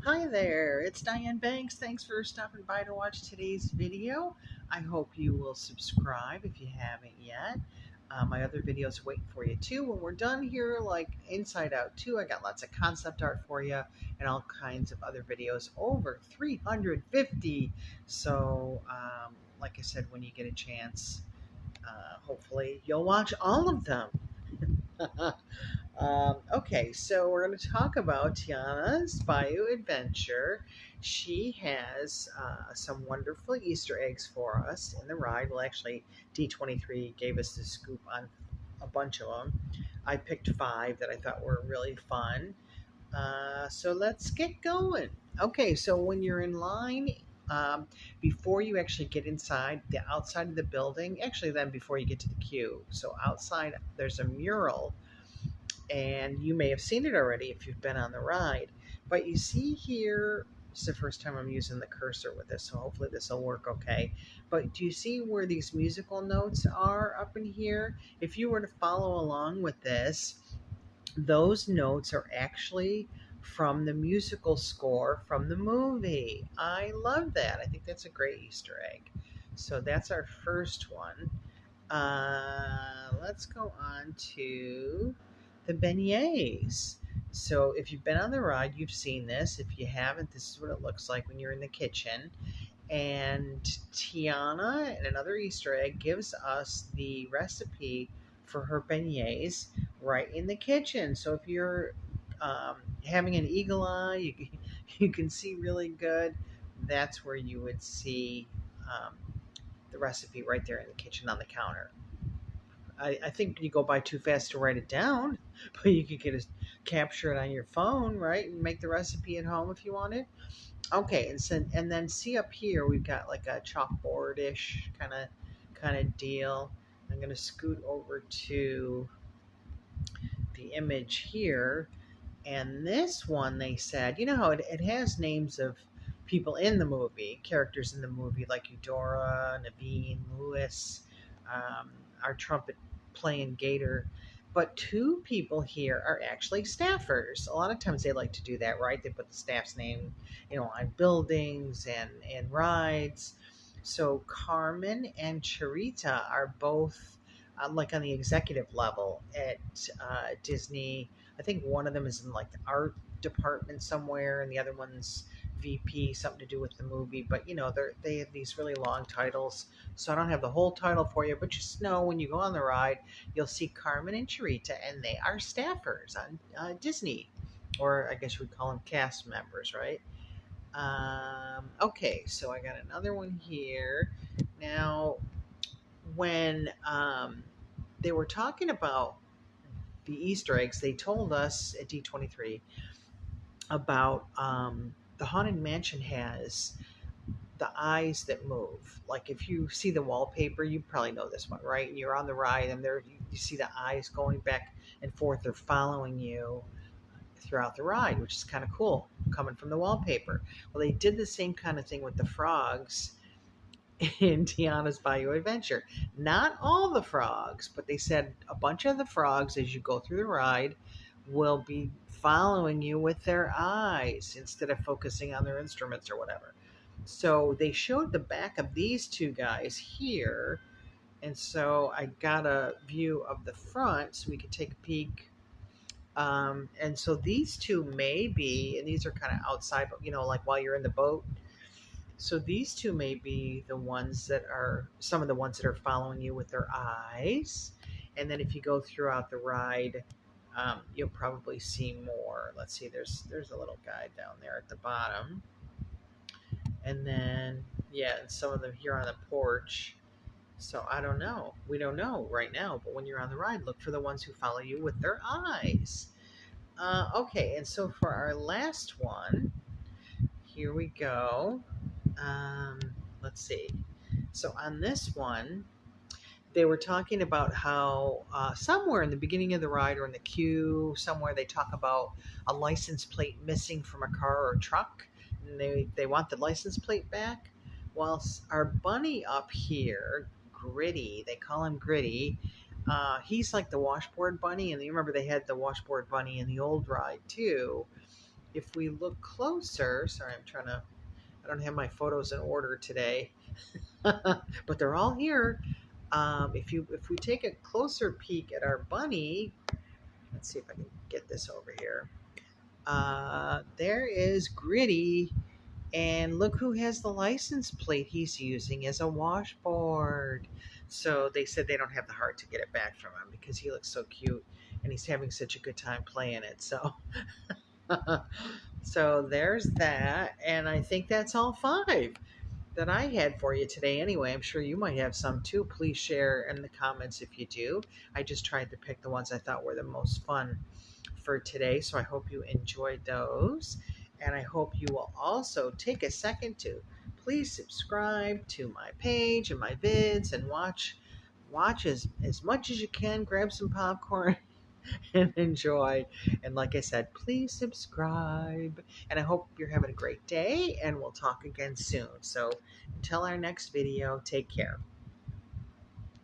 Hi there, it's Diane Banks. Thanks for stopping by to watch today's video. I hope you will subscribe if you haven't yet. My other videos are waiting for you too. When we're done here, like Inside Out 2, I got lots of concept art for you and all kinds of other videos, over 350. So, like I said, when you get a chance, hopefully you'll watch all of them. Okay, so we're going to talk about Tiana's Bayou adventure. She has some wonderful Easter eggs for us in the ride. Well, actually, D23 gave us the scoop on a bunch of them. I picked five that I thought were really fun. So let's get going. Okay, so when you're in line, um, before you actually get inside the outside of the building, actually, then before you get to the queue, so outside there's a mural, and you may have seen it already if you've been on the ride. But you see here, it's the first time I'm using the cursor with this, so hopefully this will work okay. But do you see where these musical notes are up in here? If you were to follow along with this, those notes are actually from the musical score from the movie. I love that. I think that's a great Easter egg. So that's our first one. Let's go on to the beignets. So if you've been on the ride, you've seen this. If you haven't, this is what it looks like when you're in the kitchen. And Tiana, and another Easter egg, gives us the recipe for her beignets right in the kitchen. So if you're having an eagle eye, you can see really good. That's where you would see the recipe right there in the kitchen on the counter. I think you go by too fast to write it down, but you could capture it on your phone, right, and make the recipe at home if you wanted. Okay, and then see up here we've got like a chalkboard-ish kind of deal. I'm gonna scoot over to the image here, and this one they said, you know how it has names of people in the movie, characters in the movie like Eudora, Naveen, Lewis, um, our trumpet playing Gator. But two people here are actually staffers. A lot of times they like to do that, right? They put the staff's name, on buildings and rides. So Carmen and Charita are both like on the executive level at Disney. I think one of them is in like the art department somewhere, and the other one's VP, something to do with the movie. But they have these really long titles, so I don't have the whole title for you. But just know when you go on the ride, you'll see Carmen and Charita, and they are staffers on Disney, or I guess you would call them cast members, right? Okay, so I got another one here. Now, when they were talking about the Easter eggs, they told us at D23 about the Haunted Mansion has the eyes that move. Like if you see the wallpaper, you probably know this one, right? And you're on the ride, and there you see the eyes going back and forth. They're following you throughout the ride, which is kind of cool coming from the wallpaper. Well, they did the same kind of thing with the frogs in Tiana's Bayou Adventure. Not all the frogs, but they said a bunch of the frogs, as you go through the ride, will be following you with their eyes instead of focusing on their instruments or whatever. So they showed the back of these two guys here. And so I got a view of the front so we could take a peek. And so these two may be, and these are kind of outside, but like while you're in the boat, so these two may be the ones that are some of the ones that are following you with their eyes. And then if you go throughout the ride, you'll probably see more. Let's see, there's a little guy down there at the bottom. And then, yeah, and some of them here on the porch. So I don't know. We don't know right now, but when you're on the ride, look for the ones who follow you with their eyes. Okay, and so for our last one, here we go. Um, let's see. So on this one, they were talking about how somewhere in the beginning of the ride or in the queue, somewhere they talk about a license plate missing from a car or truck, and they want the license plate back. Well, our bunny up here, Gritty, they call him Gritty. He's like the washboard bunny, and you remember they had the washboard bunny in the old ride too. if we look closer, sorry, I don't have my photos in order today, but they're all here. If we take a closer peek at our bunny, let's see if I can get this over here. There is Gritty, and look who has the license plate he's using as a washboard. So they said they don't have the heart to get it back from him because he looks so cute and he's having such a good time playing it. So, so there's that, and I think that's all 5 that I had for you today anyway. I'm sure you might have some too. Please share in the comments if you do. I just tried to pick the ones I thought were the most fun for today, so I hope you enjoyed those. And I hope you will also take a second to please subscribe to my page and my vids and watch as much as you can. Grab some popcorn and enjoy. And like I said, please subscribe. And I hope you're having a great day, and we'll talk again soon. So until our next video, take care.